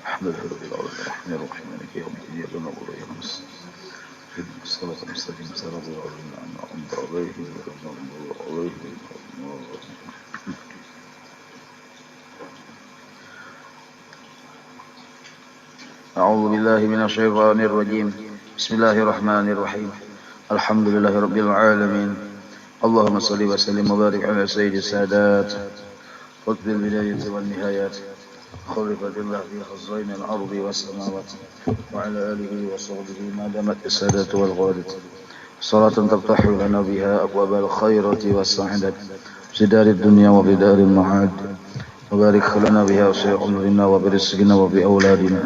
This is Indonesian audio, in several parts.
الحمد لله رب العالمين الرحمن الرحيم مالك يوم الدين إياك نعبد وإياك نستعين اهدنا الصراط المستقيم صراط الذين أنعمت عليهم غير المغضوب عليهم ولا الضالين. أعوذ بالله من الشيطان الرجيم. بسم الله الرحمن الرحيم. الحمد لله رب العالمين. اللهم صل وسلم وبارك على سيد السادات قطب البداية والنهايات خليفة الله في خزين الأرض والسماوات وعلى آله وصحبه ما دامت السادة والغادة صلاة تفتح لنا بها أبواب الخيرة والسعادة في دار الدنيا وفي دار المعاد وبارك لنا بها في عمرنا وبرزقنا وفي أولادنا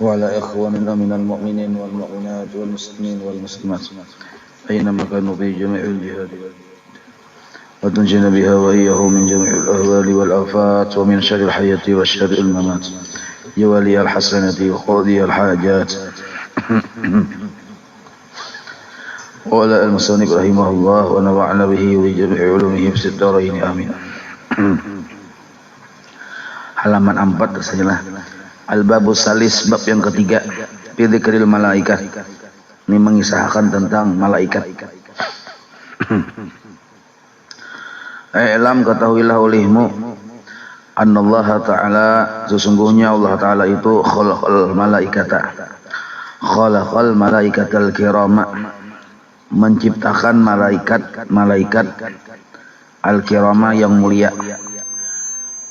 وعلى إخواننا من المؤمنين والمؤمنات والمسلمين والمسلمات أينما كانوا في جميع الجهاد وتنجينا بها وإياه من جميع الأهوال والآفات ومن شر الحياة وشر الممات يا ولي الحسنة وقاضي الحاجات. وعلى المصنف رحمه الله ونفعنا به وجميع علومه في الدارين آمين. Halaman 4 sajalah. Al-Babus Salis, bab yang ketiga. Fi dzikril malaikat. Ini mengisahkan tentang malaikat. I'lam, ketahuilah olehmu, annallaha ta'ala, sesungguhnya Allah ta'ala itu khalaqal malaikatal kirama, menciptakan malaikat al-kirama yang mulia,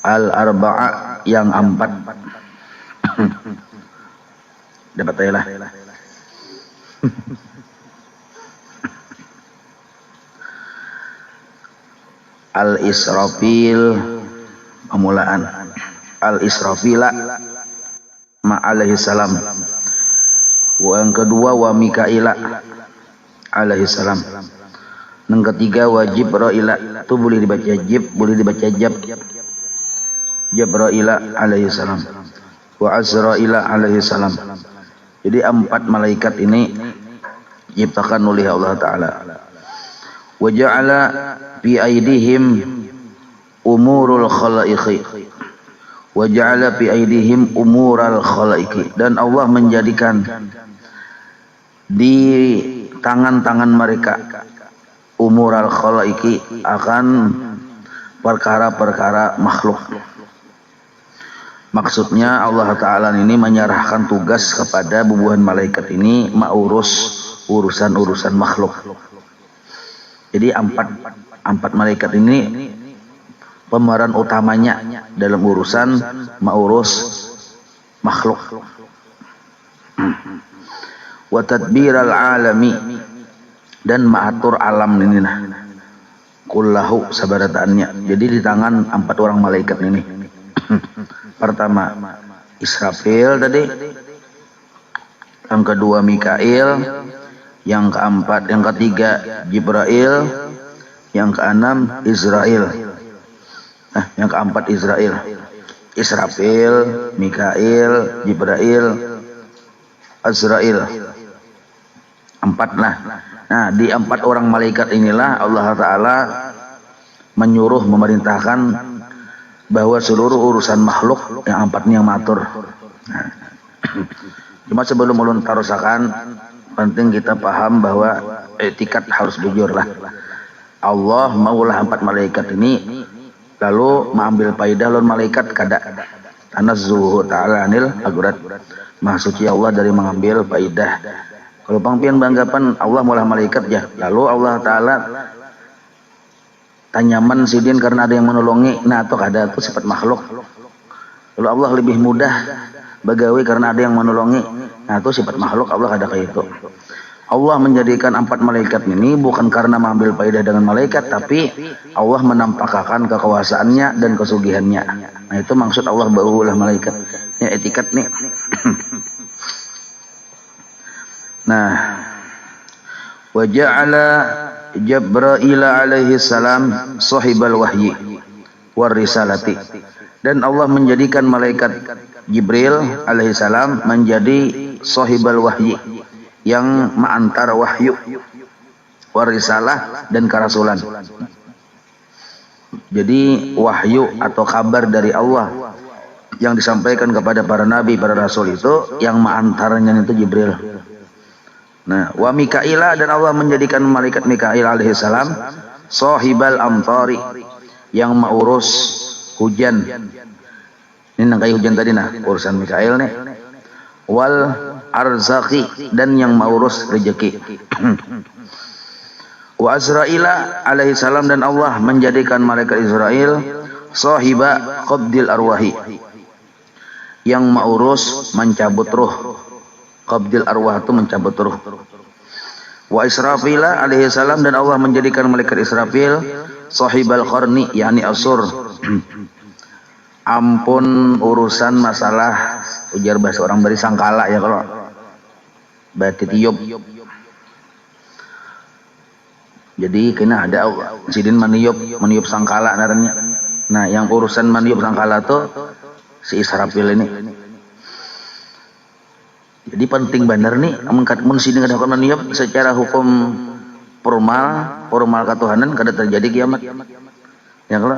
al-arba'a yang 4. Dapat aja lah. Al-Israfil, pemulaan. Al-Israfila alaihi salam. Yang kedua wa Mikaila alaihi salam. Yang ketiga wa Jibraila, itu boleh dibaca Jib, boleh dibaca Jab. Jibraila alaihi salam. Wa Azraila alaihi salam. Jadi 4 malaikat ini diciptakan oleh Allah Ta'ala. Wa ja'ala fi aidihim umurul khalaiqi. Wa ja'ala fi aidihim umural khalaiqi. Dan Allah menjadikan di tangan-tangan mereka umural khalaiqi, akan perkara-perkara makhluk. Maksudnya Allah Ta'ala ini menyerahkan tugas kepada bubuhan malaikat ini mengurus urusan-urusan makhluk. Jadi 4 malaikat ini pemeran utamanya dalam urusan mengurus makhluk. Wa tadbiral alami, dan mengatur alam ini nah. Kullahu sabarataannya. Jadi di tangan 4 orang malaikat ini. Pertama Israfil tadi, yang kedua Mikail, yang keempat, yang ketiga Jibrail, yang keenam Israel. Yang keempat Israel. Israfil, Mikail, Jibrail, Azrail. 4 lah. Nah, di 4 orang malaikat inilah Allah Ta'ala menyuruh, memerintahkan bahwa seluruh urusan makhluk yang 4 ini yang matur. Cuma sebelum ulun tarusakan, penting kita paham bahwa etikat harus jujur lah. Allah maulah 4 malaikat ini, lalu mengambil faidah lawan malaikat kada. Tanazzuhu ta'ala anil agurat. Maha suci Allah dari mengambil faidah. Kalau pangpian beranggapan Allah maulah malaikat ya, lalu Allah Ta'ala tanyaman sidin karena ada yang menolongi, nah atau kada itu sifat makhluk. Kalau Allah lebih mudah bagawe karena ada yang menolongi, nah itu sifat makhluk. Allah kada kayak itu. Allah menjadikan 4 malaikat ini bukan karena mengambil faedah dengan malaikat, tapi Allah menampakkan kekuasaannya dan kesugihannya. Nah itu maksud Allah baulah malaikat. Ini etikat nih. Nah, wa ja'ala Jibrail alaihi salam sahibal wahyi war risalati. Dan Allah menjadikan malaikat Jibril alaihi salam menjadi sahibal wahyi, yang mengantar wahyu, war risalah, dan kerasulan. Jadi wahyu atau kabar dari Allah yang disampaikan kepada para nabi, para rasul itu yang mengantaranya itu Jibril. Nah, wa Mikaila, dan Allah menjadikan malaikat Mikail alaihi salam sahibal amtari, yang mengurus hujan. Ini nangkai hujan tadi nah, urusan Mikail nih. Wal arzaqi, dan yang mengurus rezeki. Wa Azraila alaihi salam, dan Allah menjadikan malaikat Israel sahiba qabdil arwahi, yang mengurus mencabut ruh. Qabdil arwah itu mencabut ruh. Wa Israfila alaihi salam, dan Allah menjadikan malaikat Israfil sahibal qarni, yakni asur. Ampun urusan masalah, ujar bahasa orang beri sangkala ya, kalau berarti tiup. Jadi kena ada sidin meniup sangkala naranya. Nah, yang urusan meniup sangkala tuh si Israfil ini. Jadi penting bener nih, mun sidin kada meniup secara hukum formal ketuhanan kada terjadi kiamat. Ya kalau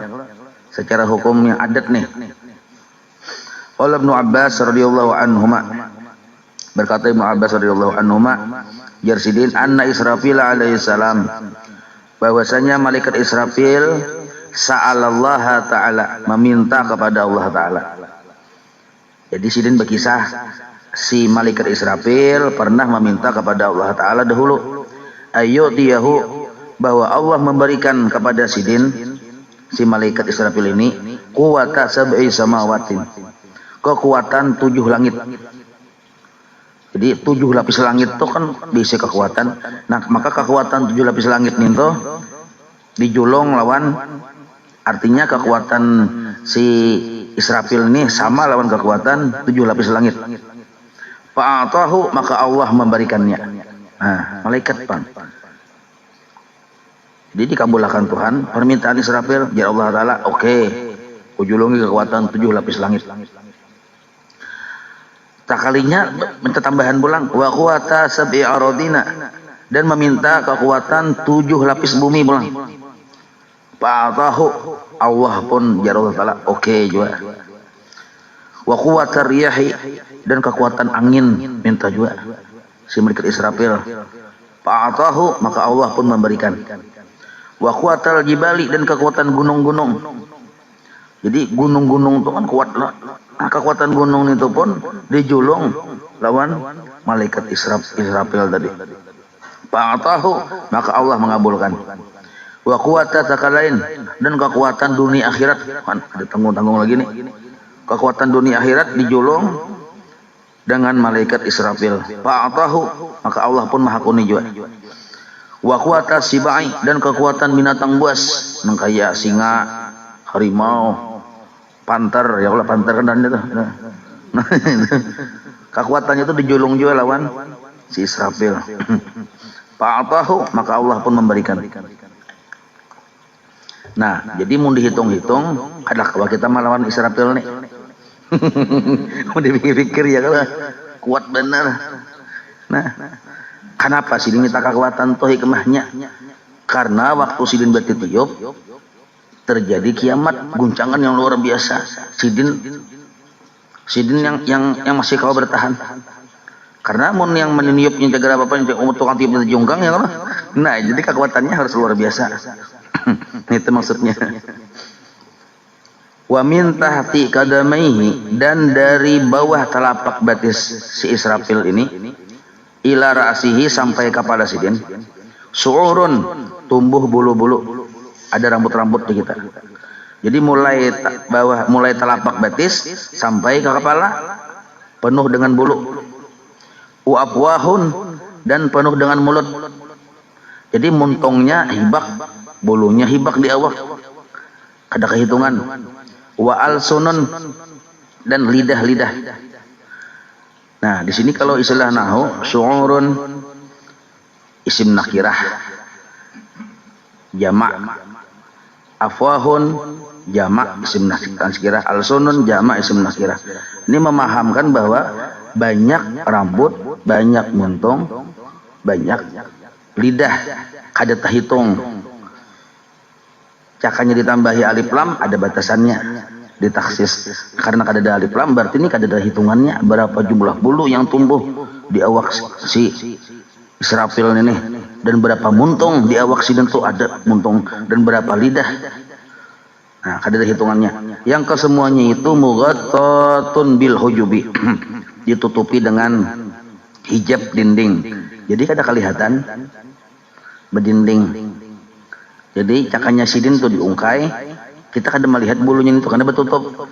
secara hukum yang adat nih. Qala Ibnu Abbas radhiyallahu anhuma, berkata Ibnu Abbas radhiyallahu anhuma, jarsidin anna Israfil alaihi salam, bahwasanya malaikat Israfil sa'alallaha ta'ala, meminta kepada Allah Ta'ala. Jadi sidin berkisah si malaikat Israfil pernah meminta kepada Allah Ta'ala dahulu, ayyudiyahu, bahwa Allah memberikan kepada sidin, si malaikat Israfil ini, quwata sab'i samawatin, kekuatan 7 langit. Jadi 7 lapis langit itu kan bisa kekuatan. Nah, maka kekuatan 7 lapis langit itu dijulung lawan, artinya kekuatan si Israfil ini sama lawan kekuatan 7 lapis langit. Fa'atahu, maka Allah memberikannya. Nah, malaikat pan. Jadi dikabulkan Tuhan permintaan Israfil, ya Allah Ta'ala, oke, ujulungi kekuatan 7 lapis langit. Tak kalinya minta tambahan pulang, wa quwata sab'i aradina, dan meminta kekuatan 7 lapis bumi pulang. Fa'atahu, Allah pun ya Allah Ta'ala oke juga. Wa quwata riyahi, dan kekuatan angin minta juga si malaikat Israfil. Fa'atahu, maka Allah pun memberikan. Wa quwatal jibali, dan kekuatan gunung-gunung. Jadi gunung-gunung itu kan kuat lah. Nah, kekuatan gunung itu pun dijulung lawan malaikat Israfil tadi. Fa'atahu, maka Allah mengabulkan. Wa quwata takalain, dan kekuatan dunia akhirat. Kan ada tanggung-tanggung lagi nih. Kekuatan dunia akhirat dijulung dengan malaikat Israfil. Fa'atahu, maka Allah pun maha kuni juga. Wa quwata sibai, dan kekuatan binatang buas, kayak singa, harimau, panter, ya Allah panter kan itu. Nah, kekuatannya itu dijulung juga lawan si Israfil. Fa'atahu, maka Allah pun memberikan. Nah, jadi mau dihitung-hitung, ada kalau kita melawan Israfil nih. Mau dipikir ya kalau kuat benar. Nah, kenapa sidin minta kekuatan toh hikmahnya? Karena waktu sidin bertitiup terjadi kiamat, guncangan yang luar biasa. Sidin yang masih kau bertahan. Karena mun yang meniupnya jaga apa yang tukang tiup itu jungkang ya kan. Nah, jadi kekuatannya harus luar biasa. Itu maksudnya. Wa min tahti kadamaihi, dan dari bawah telapak betis si Israfil ini, ila ra'sihi, sampai kepala sidin, su'urun, tumbuh bulu-bulu, ada rambut-rambut di kita. Jadi mulai telapak betis sampai ke kepala penuh dengan bulu. Wa afwahun, dan penuh dengan mulut. Jadi muntungnya hibak, bulunya hibak di awak, ada kehitungan. Wa alsunun, dan lidah-lidah. Nah, di sini kalau istilah nahu, su'urun isim nakirah jamak, afwahun jamak isim nakirah, alsunun jamak isim nakirah. Ini memahamkan bahwa banyak rambut, banyak muntung, banyak lidah, kada terhitung. Cakanya ditambahi alif lam, ada batasannya. ditaksis karena kadada alif lam, berarti ini kadada hitungannya berapa jumlah bulu yang tumbuh di awak si Israfil ini, dan berapa muntung di awak si itu ada muntung, dan berapa lidah. Nah, kadada hitungannya. Yang kesemuanya itu mughattatun bil hujubi, ditutupi dengan hijab dinding. Jadi kada kelihatan berdinding. Jadi cakanya sidin tuh diungkai, kita kada melihat bulunya itu karena bertutup.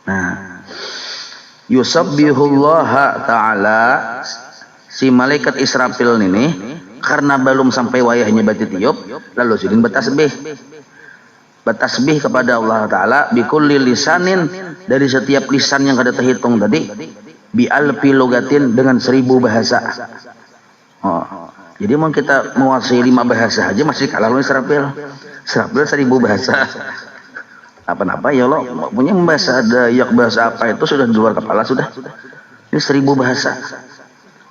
Nah, yusabbihullaha ta'ala, si malaikat Israfil ini karena belum sampai wayahnya bati tiup, lalu sidin bertasbih kepada Allah Ta'ala bikulli lisanin, dari setiap lisan yang kada terhitung tadi, bi alfi logatin, dengan 1000 bahasa. Jadi mau kita menguasai 5 bahasa aja masih kalah lawan Israfil. Israfil 1000 bahasa. Apa-apa ya Allah, punya bahasa Dayak, bahasa apa itu sudah di luar kepala sudah. Ini 1000 bahasa.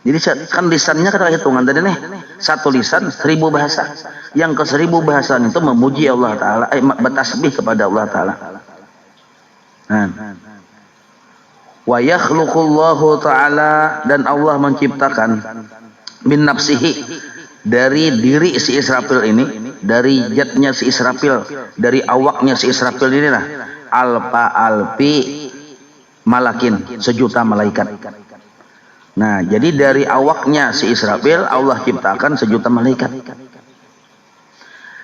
Jadi kan lisannya kata hitungan tadi nih. Satu lisan 1000 bahasa. Yang ke 1000 bahasa itu memuji Allah Ta'ala, bertasbih kepada Allah Ta'ala. Wa yakhluqullahu ta'ala, dan Allah menciptakan min nafsihi, dari diri si Israfil ini, dari jatnya si Israfil, dari awaknya si Israfil ini lah, alfi malakin, 1.000.000 malaikat. Nah, jadi dari awaknya si Israfil Allah ciptakan 1.000.000 malaikat.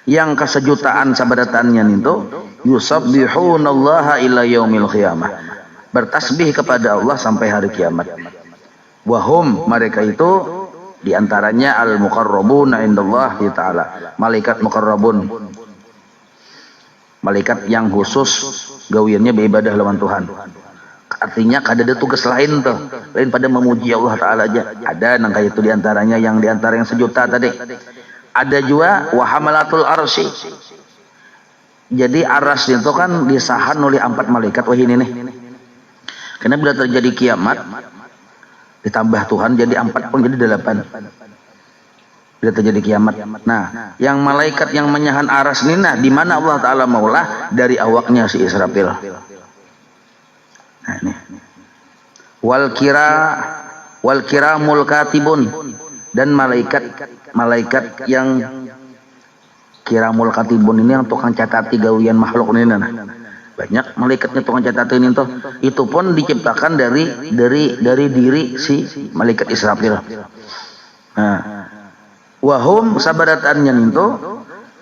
Yang ke-1.000.000 sabadatannya itu yusabbihunallaha ila yaumil qiyamah, bertasbih kepada Allah sampai hari kiamat. Wahum, mereka itu diantaranya al-muqarrabuna indallahi ta'ala, malaikat muqarrabun, malaikat yang khusus gawiannya beribadah lawan Tuhan. Artinya kada ada tugas lain tuh, lain pada memuji Allah Ta'ala aja. Ada nang kayak itu diantaranya, yang diantara yang 1.000.000 tadi. Ada juga wahamalatul arsy. Jadi aras itu kan disahan oleh 4 malaikat. Wah ini nih, karena bila terjadi kiamat ditambah Tuhan jadi 4 pun jadi 8 bila terjadi kiamat. Nah, yang malaikat yang menyahan aras ini, nah di mana Allah Ta'ala maulah dari awaknya si Israfil. Nah ini wal kiramul katibun, dan malaikat yang kiramul katibun ini yang tukang catati gawian makhluk ini. Nah, banyak malaikatnya tukang catatin itu pun diciptakan dari diri si malaikat Israfil. Nah, wahum sabadatannya itu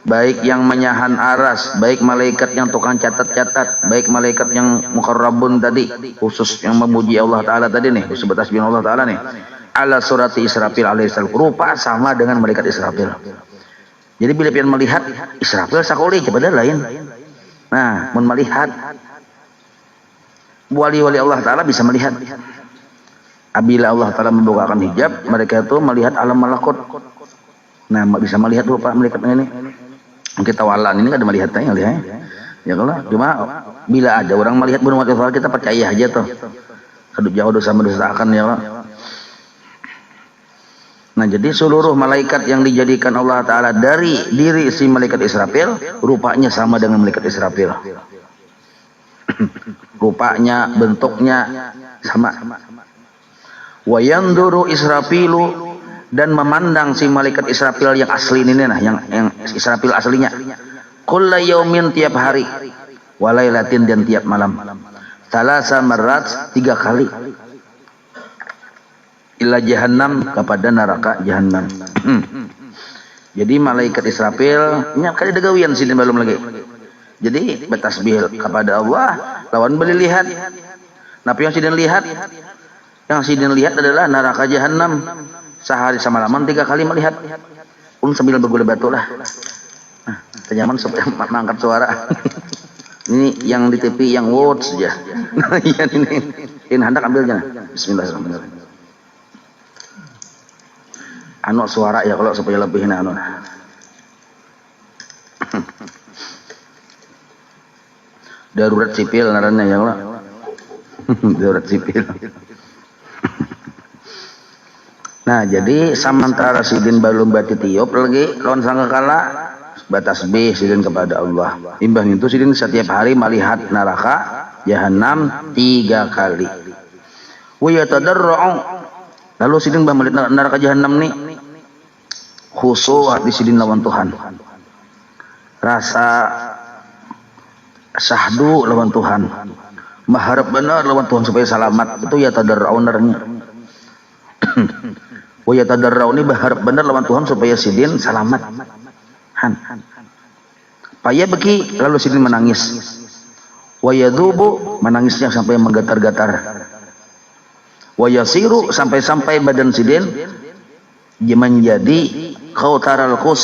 baik yang menyahan aras, baik malaikat yang tukang catat-catat, baik malaikat yang muqarrabun tadi, khusus yang memuji Allah Ta'ala tadi nih, khusus bertasbih Allah Ta'ala nih, ala surati Israfil alaihissalam, rupa sama dengan malaikat Israfil. Jadi bila pian melihat Israfil sakoli kepada lain. Nah, melihat wali-wali Allah Ta'ala bisa melihat. Apabila Allah Ta'ala membukakan hijab, mereka itu melihat alam malakut. Nah, bisa melihat rupa malaikat ini. Kita walan ini kan ada melihatnya, lihat. Ya kalau cuma bila ada orang melihat benar Allah, kita percaya aja tuh. Kaduk jauh dosa mendosakan ya Allah. Nah, jadi seluruh malaikat yang dijadikan Allah Ta'ala dari diri si malaikat Israfil, rupanya sama dengan malaikat Israfil. Rupanya, bentuknya sama. Wa yanduru Israfilu, dan memandang si malaikat Israfil yang asli ini nah, yang Israfil aslinya. Kulla yaumin, tiap hari, walailatin, dan tiap malam. Salasa marrat, 3 kali. Ila jahannam, kepada neraka jahannam. Jadi malaikat Israfil nya kali degawian sini belum lagi. Jadi bertasbih kepada Allah lawan beli lihat. Nah, yang sidin lihat, adalah neraka jahannam. Sehari semalaman 3 kali melihat. Pun sambil bergula batu lah. Nah, terjaman supaya mengangkat suara. Ini yang di TV yang words saja. Nah, ini hendak ambilnya. Bismillahirrahmanirrahim. Anu suara ya kalau supaya lebih anu. Darurat sipil ngaranna ya Allah. Darurat sipil. Nah, jadi samantara sidin belum bati tiup lagi lawan sangkakala batasbih sidin kepada Allah. Imbang itu sidin setiap hari melihat neraka jahanam 3 kali. Wa yatadarra'u, lalu sidin bamalit neraka jahanam nih khusu' di sidin lawan Tuhan, rasa sahdu lawan Tuhan, maharap benar lawan Tuhan supaya selamat. Itu yatadarra'u nernya. Wa yatadarra'u ini berharap benar lawan Tuhan supaya sidin selamat. Paya beki, lalu sidin menangis. Wa yadhubu, menangisnya sampai menggetar-getar. Wa yasiru, sampai-sampai badan sidin menjadi qautaral qus.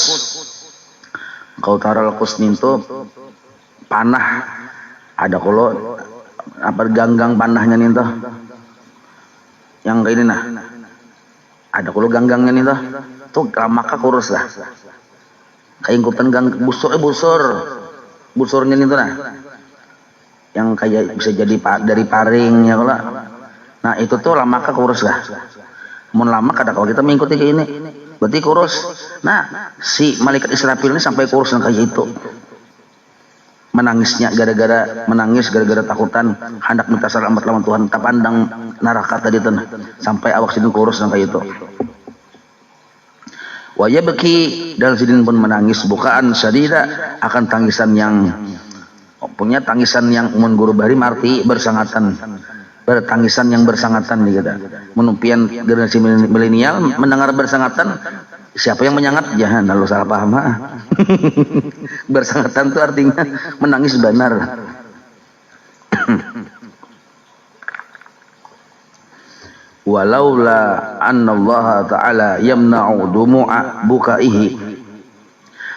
Qautaral qus itu panah, ada kalau apa ganggang panahnya nih toh, yang kayak ini nah, ada kalau ganggangnya nih toh, tuh maka kurus lah, kayak ikutan gang busurnya nih toh nah, yang kayak bisa jadi dari paring ya kalau, nah itu tuh lama kurus lah, mau lama kadang kalau kita mengikuti kayak ini, berarti kurus. Nah si malaikat Israfil ini sampai kurus yang kayak itu. Menangisnya menangis gara-gara takutan hendak minta selamat lawan Tuhan, tak pandang neraka tadi tuh sampai awak sidin kurus sampai itu. Wa yabki, dan sidin pun menangis bukaan syadida, akan tangisan yang punya tangisan yang mun guru bahari marti bersangatan, bertangisan yang bersangatan nih kita. Menumpian generasi milenial mendengar bersangatan, siapa yang menyangat? Jangan lalu salah paham. Bersangatan itu artinya menangis benar. Walaula anna Allah Ta'ala yamna'u dumu'a bukaihi,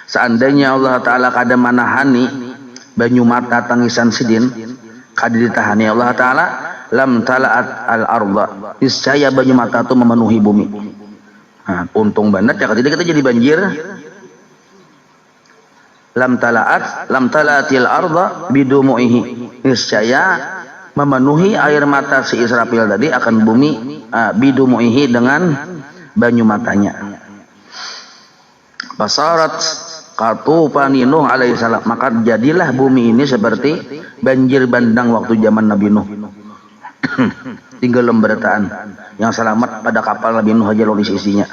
seandainya Allah Ta'ala kada manahani banyu mata tangisan sidin, kada ditahani Allah Ta'ala, lam tala'at al-arda, niscaya banyu mata itu memenuhi bumi. Nah, untung banget ya ketika kita jadi banjir. Lam tala'atil arda bidumu'ihi, niscaya memenuhi air mata si Israfil tadi akan bumi bidumu'ihi dengan banyu matanya. Basarat katupani Nuh alaihissalam, maka jadilah bumi ini seperti banjir bandang waktu zaman Nabi Nuh. Tinggal lembertaan yang selamat pada kapal Nabi Nuh aja lolis isinya.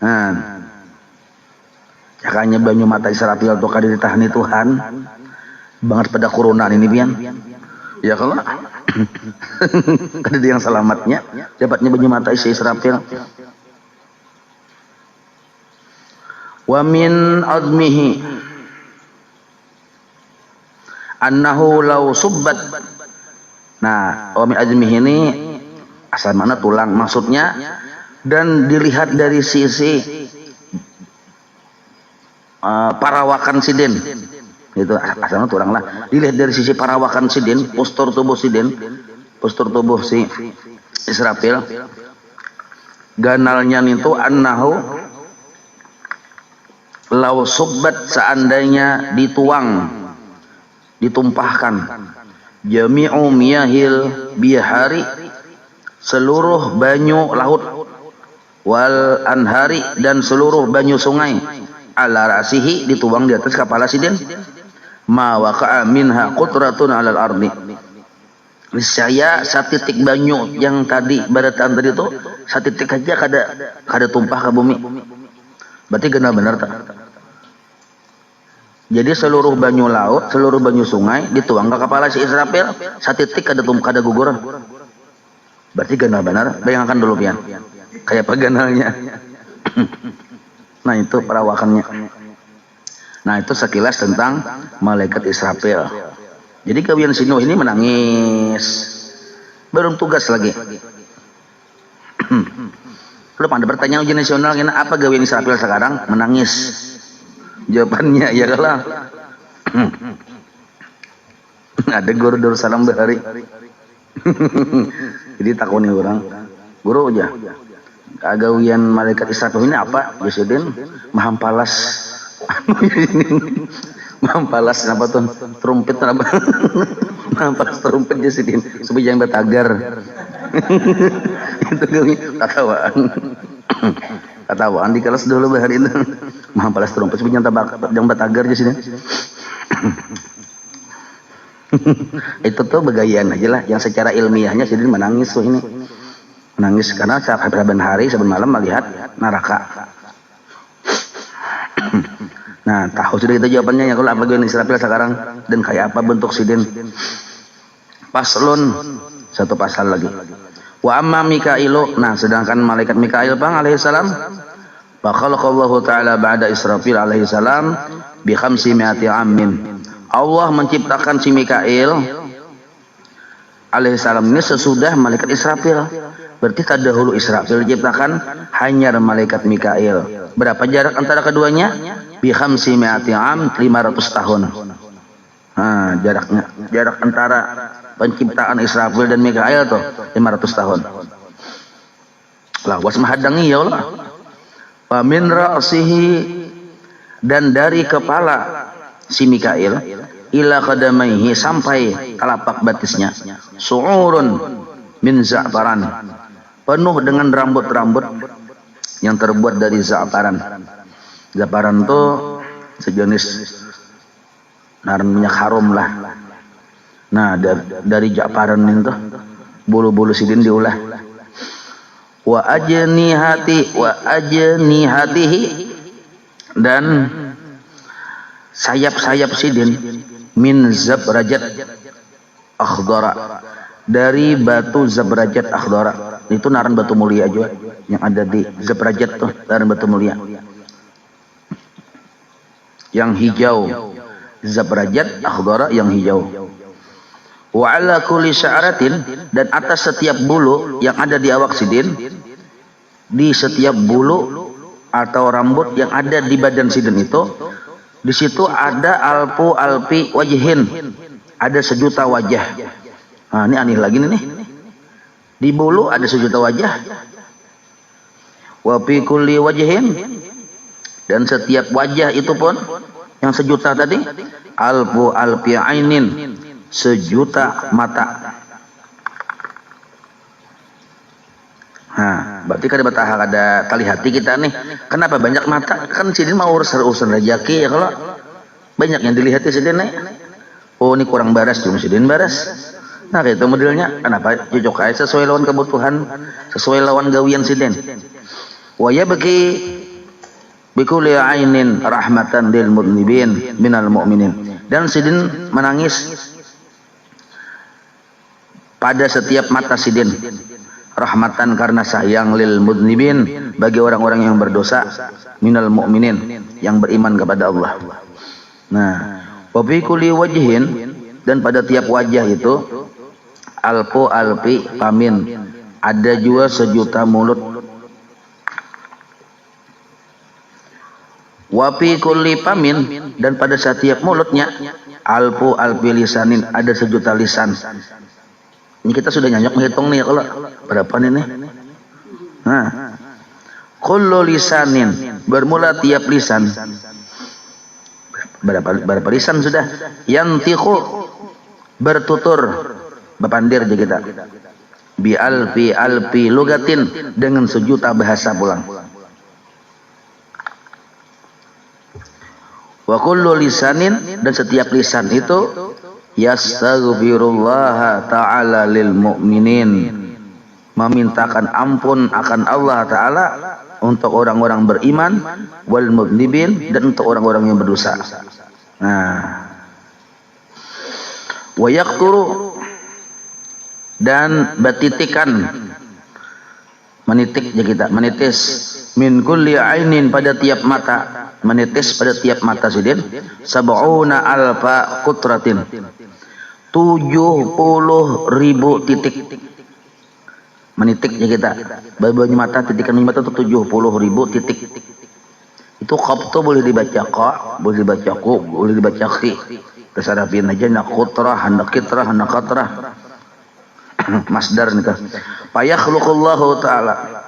Nah, makanya banyu mata Israfil tuh kada ditahani Tuhan banget pada kurunan ini pian. Ya kalau kada yang selamatnya dapatnya banyu mata Israfil. Wa min admihi annahu law subbat. Nah, wa min admihi ini asal mana tulang maksudnya, dan dilihat dari sisi parawakan sidin, itu asalnya tulang lah, dilihat dari sisi parawakan sidin, postur tubuh sidin, postur tubuh si Israfil, ganalnya itu annahu law subbat, seandainya dituang, ditumpahkan, jami'u miyahil bihari, seluruh banyu laut, wal anhari, dan seluruh banyu sungai, ala rasihi, dituang di atas kepala sidin, ma waqa'a minha qutratun alal ardi, niscaya satitik banyu yang tadi barataan tadi itu satitik aja kada tumpah ke bumi. Berarti benar tak? Jadi seluruh banyu laut, seluruh banyu sungai dituang ke kepala si Israfil, satitik kada gugur. Berarti benar. Bayangkan dulu pian, kayak peganalnya. Nah itu perawakannya. Nah itu sekilas tentang malaikat Israfil. Jadi kawian si Nuh ini menangis, belum tugas lagi. Belum ada pertanyaan ujian nasional, apa gawian Israfil sekarang? Menangis. Jawabannya ya kalah. Ada guru salam bahari. Jadi takuni orang, guru aja. Gawian malaikat Israfil ini apa? Jasidin mahampalas. Mahampalas apa tuh? Trumpet apa? Mahampalas trumpet Jasidin supaya jangan batagar. Itu katawaan di kelas dulu bahari itu. Mahampalas trumpet supaya jangan batagar Jasidin. Itu tuh begayaan aja lah. Yang secara ilmiahnya Sidin menangis tuh ini. Menangis karena saben hari, saben malam melihat neraka. Nah, tahu sudah kita jawabannya ya kalau apa yang Israfil sekarang dan kayak apa bentuk Sidin. Paslun, satu pasal lagi. Wa amma Mikailu, nah sedangkan malaikat Mikail bang alaihi salam, fakhalaqallahu ta'ala ba'da Israfil alaihi salam bi 500 amin. Allah menciptakan si Mikail alaihi salam ini sesudah malaikat Israfil. Berarti terdahulu Israfil diciptakan, hanya malaikat Mikail. Berapa jarak antara keduanya? Bi 500 am, 500 tahun. Nah, jarak antara penciptaan Israfil dan Mikail tuh 500 tahun. Lah was mahadangi ya Allah. Wa min ra'sihi, dan dari kepala si Mikail ila qadamaihi, sampai telapak batisnya, su'urun min za'faran, penuh dengan rambut-rambut yang terbuat dari za'faran. Za'faran itu sejenis minyak harum lah. Nah, dari za'faran itu bulu-bulu Sidin diolah. Wa ajnihatihi, dan sayap-sayap Sidin min zabrajat akhdara, dari batu zabrajat akhdara. Itu naran batu mulia juga yang ada di zabrajat tuh, naran batu mulia yang hijau. Zabrajat akhdara yang hijau. Wa ala kulli sya'ratin, dan atas setiap bulu yang ada di awak Sidin, di setiap bulu atau rambut yang ada di badan Sidin itu, di situ ada alfi wajhin, ada 1.000.000 wajah. Nah, ini aneh lagi nih. Di bulu ada 1.000.000 wajah. Wa fi kulli wajhin, dan setiap wajah itu pun yang 1.000.000 tadi, alfi ainin, 1.000.000 mata. Nah, berarti kan ada tali hati kita nih. Kenapa banyak mata? Kan Sidin mau urusan rezeki ya, kalau banyak yang dilihat Sidin nih. Oh, ini kurang baras, cuma Sidin baras. Nah, itu modelnya. Kenapa? Cocok aja sesuai lawan kebutuhan, sesuai lawan gawian Sidin. Wa yabki bikulli ainin rahmatan lil mudnibin minal mu'minin. Dan Sidin menangis pada setiap mata Sidin, rahmatan karena sayang, lil mudnibin bagi orang-orang yang berdosa, minal mu'minin yang beriman kepada Allah. Nah, wa fi kulli wajhin, dan pada tiap wajah itu alfi pamin, ada juga 1.000.000 mulut. Wa fi kulli pamin, dan pada setiap mulutnya alfi lisanin, ada 1.000.000 lisan. Ini kita sudah nyanyok menghitung nih kalau berapa nih. Nah, kullu lisanin, bermula tiap lisan. Berapa lisan sudah? Yantiqu, bertutur, berpandir aja kita. Bi alfi lugatin, dengan 1.000.000 bahasa pulang. Wa kullu lisanin, dan setiap lisan itu yastaghfirullah ta'ala lil mu'minin, memintakan ampun akan Allah Ta'ala untuk orang-orang beriman, wal mudnibin, dan untuk orang-orang yang berdosa. Nah, wa yaqturu, dan batitikan, menitik ya kita, menitis, min kulli ainin, pada tiap mata, menitis pada tiap mata Sidin, 70 alfa qutratin, 70.000 titik. Menitik ya kita, bawahnya mata, titikan mata itu 70.000 titik. Itu qaf tuh boleh dibaca qa, boleh dibaca ku, boleh dibaca khi. Tasarafin aja, nak qutrah, nak kitrah, nak qatrah. Masdar nih kan. Fa yakhluqullahu ta'ala,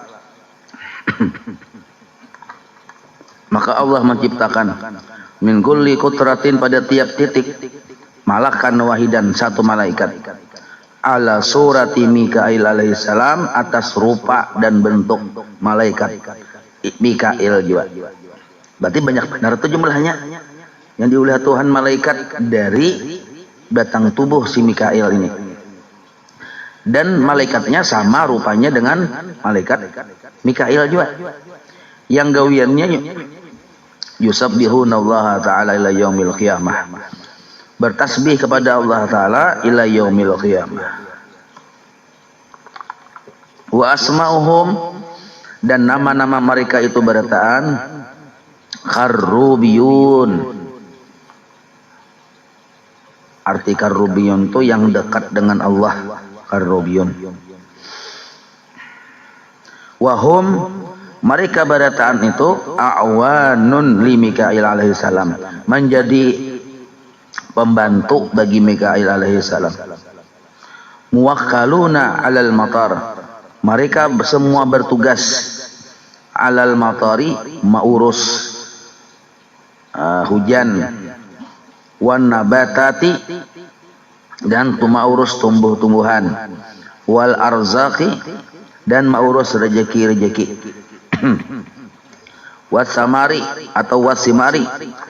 maka Allah menciptakan min kulli qutratin, pada tiap titik, malakan wahidan, 1 malaikat, ala surati Mikail alaihissalam, atas rupa dan bentuk malaikat Mikail juga. Berarti banyak benar itu jumlahnya yang diulah Tuhan malaikat dari batang tubuh si Mikail ini. Dan malaikatnya sama rupanya dengan malaikat Mikail juga. Yang gawiannya yusabbihuna Allah Ta'ala ila yaumil qiyamah. Bertasbih kepada Allah Ta'ala ila yaumil qiyamah. Wa asma'uhum, dan nama-nama mereka itu berataan Karrubiyun. Arti Karrubiyun itu yang dekat dengan Allah. Karrubiyun. Wahum, mereka berataan itu a'wanun li Mikail alaihi salam, menjadi pembantu bagi Mikail alaihi salam. Muwakkaluna alal matar, mereka semua bertugas alal matari, mengurus hujan, wan nabatati, dan mengurus tumbuh-tumbuhan, wal arzaqi, dan mengurus rezeki-rezeki, wasamari atau wasimari,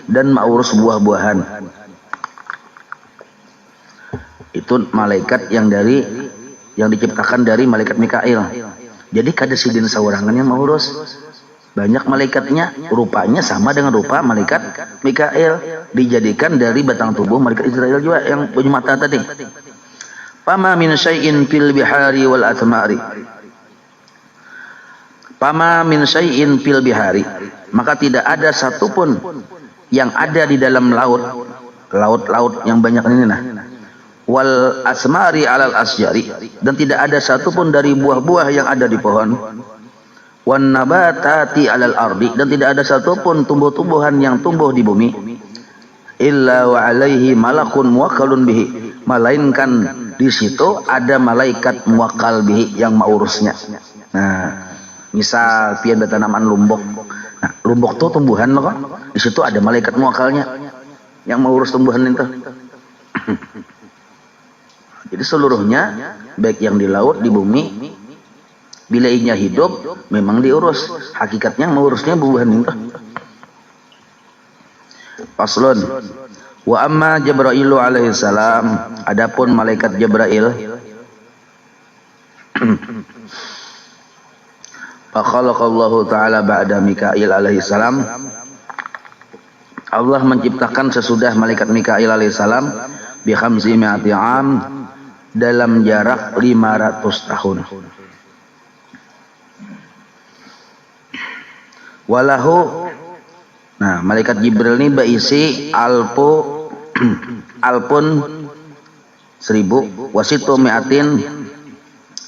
dan mengurus buah-buahan. Itu malaikat yang diciptakan dari malaikat Mikail. Jadi kada sidin saurangan yang mengurus. Banyak malaikatnya, rupanya sama dengan rupa malaikat Mikail, dijadikan dari batang tubuh malaikat Israel juga yang punya mata tadi. Fama min syai'in fil bihari wal atmari. Fama min syai'in fil bihari, maka tidak ada satupun yang ada di dalam laut yang banyak ini nah. Wal asmari alal asjari, dan tidak ada satupun dari buah-buah yang ada di pohon. Wan nabatati alal ardi, dan tidak ada satupun tumbuh-tumbuhan yang tumbuh di bumi. Illa wa alaihi malakun muwakkalun bihi, melainkan di situ ada malaikat muwakkal bihi yang mengurusnya. Nah, misal pian tanaman lumbok. Nah, lumbok itu tumbuhan loh kok. Di situ ada malaikat muwakkalnya yang mengurus tumbuhan itu. Jadi seluruhnya, baik yang di laut, di bumi, bila inya hidup, memang diurus. Hakikatnya mengurusnya bubuhan itu. Faslun. Wa amma Jibrailu alaihi salam, adapun malaikat Jibril, fa khalaqallahu ta'ala ba'da Mikail alaihi salam, Allah menciptakan sesudah malaikat Mikail alaihi salam bi khamsi mi'ati am, dalam jarak 500 tahun. Walahu, nah malaikat Jibril ini berisi alpun 1000, wasitu mi'atin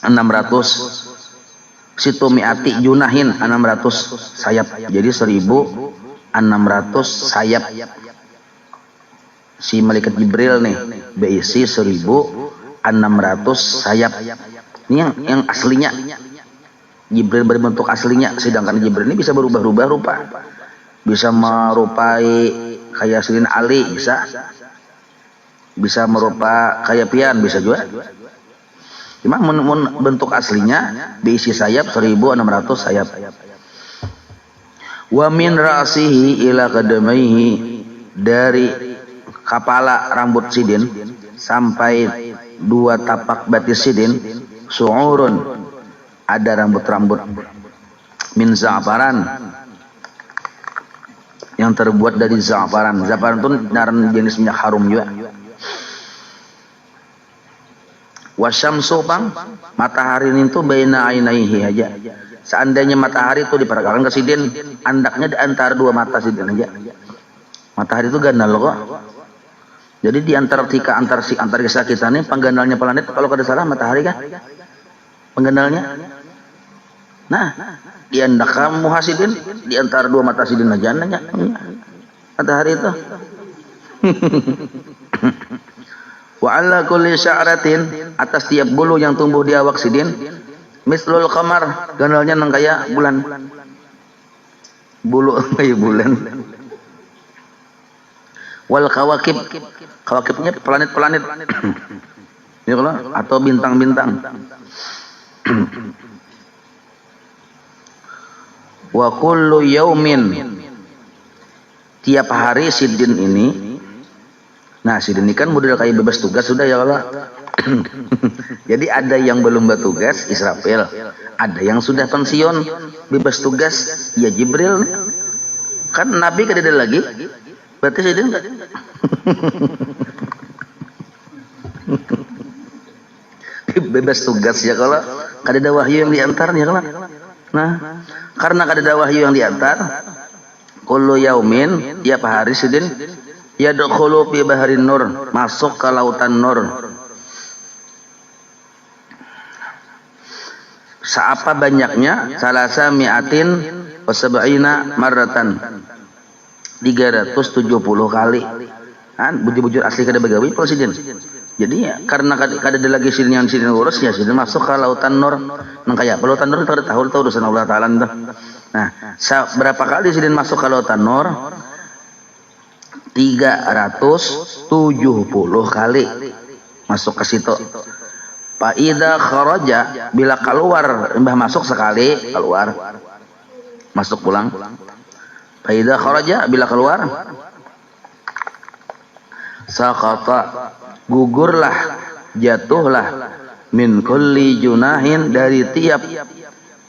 600, situ mi'ati junahin 600 sayap. Jadi 1600 sayap si malaikat Jibril nih, berisi 1600 sayap. Ini yang aslinya. Jibril berbentuk aslinya, sedangkan Jibril ini bisa berubah-ubah rupa. Bisa merupai kayak Sayyidina Ali, bisa merupa kayak pian, bisa juga. Cuma bentuk aslinya berisi sayap 1600 sayap. Wa min ra'sihi ila qadamaihi, dari kepala rambut sidin sampai 2 tapak batis sidin, su'urun, ada rambut-rambut, min za'faran, yang terbuat dari za'faran. Za'faran itu jenis minyak harum juga. Wasyamsu, bang, matahari itu baina ainaihi aja. Seandainya matahari itu diperagakan ke sidin, andaknya di antara 2 mata sidin aja. Matahari itu gandal kok. Jadi di antara kisah kita ini, penggandalnya planet, kalau kada salah matahari kan penggandalnya. Nah, di antara muhasidin, di antara 2 mata sidin aja nanya matahari itu. Wa ala kulli sya'ratin, atas tiap bulu yang tumbuh di awak sidin, mislul qamar, gandalnya nang kayak bulan. Bulu kayak bulan. Wal kawakib, kawakibnya planet-planet. Ya kalau atau bintang-bintang. Wa kullu yaumin, tiap hari sidin ini, Nah, sidin ini kan model kayak bebas tugas sudah ya Allah. Jadi ada yang belum bertugas Israfil, ada yang sudah pensiun bebas tugas ya Jibril. Kan Nabi kan ada lagi, berarti sidin enggak? Bebas tugas ya kalau kada ada wahyu yang diantar ya kalau. Nah, karena kada ada wahyu yang diantar, kullu yaumin tiap hari sidin yadkhulu fi baharin nur, masuk ke lautan nur. Seapa banyaknya? Salasa mi'atin wa sab'ina marratan. 370 kali. Kan bujur-bujur asli kada begawi presiden. Jadi ya, karena kada ada lagi sidin yang sidin urus ya sidin masuk ke lautan nur. Nang kaya lautan nur kada tahu urusan Allah Taala dah. Nah, berapa kali sidin masuk ke lautan nur? 370 kali masuk ke situ. Fa idza kharaja, bila keluar mbah masuk sekali keluar masuk pulang. Fa idza kharaja, bila keluar saqata, gugurlah jatuhlah min kulli junahin, dari tiap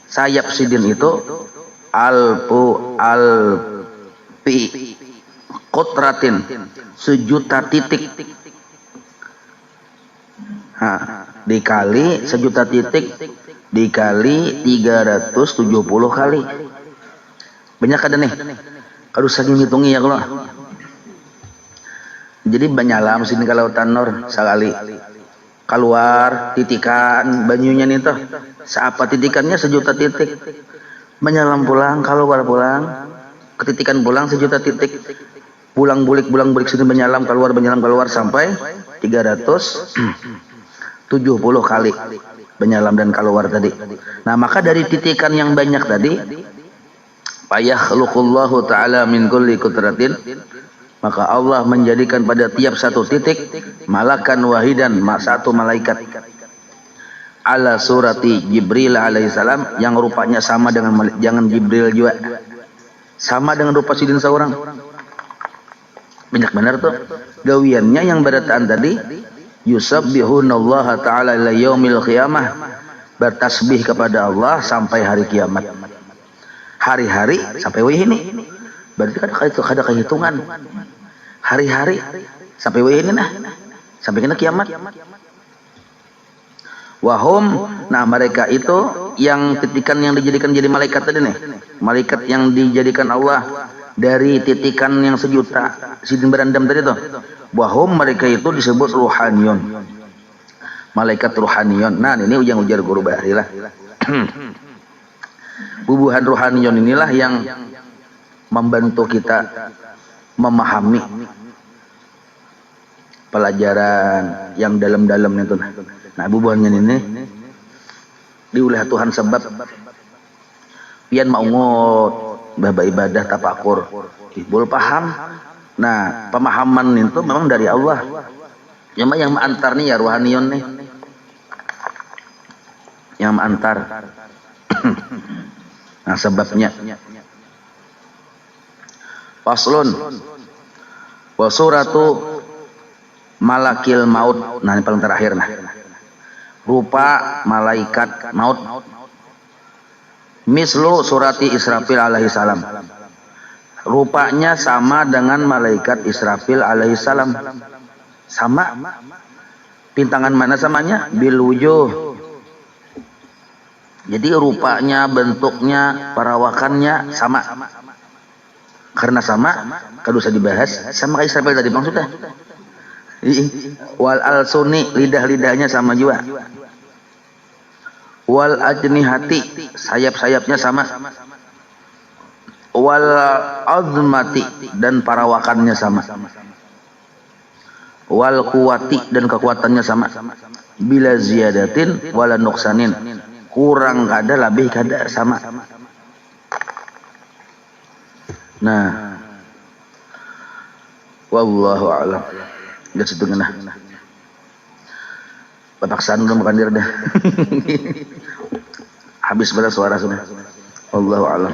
sayap sidin itu alfi qutratin, 1.000.000 titik. Dikali 1.000.000 titik dikali 370 kali. Banyak kada nih? Kalau saking hitungi ya kalau. Jadi banyalam sini kalau tanur sekali keluar titikan banyunya nih tuh. Seapa titikannya 1.000.000 titik. Menyalam pulang, keluar pulang, ketitikan pulang 1.000.000 titik. Pulang bulik sini menyalam keluar sampai 370 kali menyalam dan keluar tadi. Nah, maka dari titikan yang banyak tadi, fayakhluqullahu ta'ala min kulli qutratin, maka Allah menjadikan pada tiap satu titik malakan wahidan, satu malaikat, ala surati Jibril alaihissalam, yang rupanya sama dengan jangan Jibril juga, sama dengan rupa sidin seorang. Banyak benar tuh gawiannya yang berataan tadi, yusabbihunallaha ta'ala ila yaumil qiyamah, bertasbih kepada Allah sampai hari kiamat. Hari-hari sampai wihini, berarti kada kehitungan. Hari-hari sampai wihini nah, sampai kena kiamat. Wahum, nah mereka itu yang titikan yang dijadikan jadi malaikat tadi nih, malaikat yang dijadikan Allah dari titikan yang 1.000.000 sidin berandam tadi tuh. Wahum, mereka itu disebut ruhaniyun, malaikat ruhaniyun. Nah, ini ujar guru bahari lah. Bubuhan ruhaniyun inilah yang membantu kita memahami pelajaran yang dalam-dalam itu. Nah, bubuhannya ini diulah Tuhan sebab pian mau ngot bahwa ibadah tafakur boleh paham. Nah, pemahaman itu memang dari Allah. Cuma yang mengantar nih ya ruhaniyun nih, yang mengantar. Nah, sebabnya faslun wa suratu malakil maut. Nah, ini paling terakhir nah, rupa malaikat maut. Mislu surati Israfil alaihi salam, rupanya sama dengan malaikat Israfil alaihi salam. Sama. Pintangan mana samanya? Bil wujuh. Jadi rupanya, bentuknya, perawakannya sama. Karena sama, kada usah dibahas, sama kayak Israfil tadi maksudnya. Wal alsuni, lidah-lidahnya sama juga. Wal ajnihati, sayap-sayapnya sama. Wal azmati, dan perawakannya sama. Wal kuwati, dan kekuatannya sama. Bila ziyadatin wala nuqsanin, kurang kada lebih kada sama. Nah, wallahu a'lam. Dah situ ngena. Papaksaan belum kandir dah. Habis pada suara sudah. Wallahu a'lam.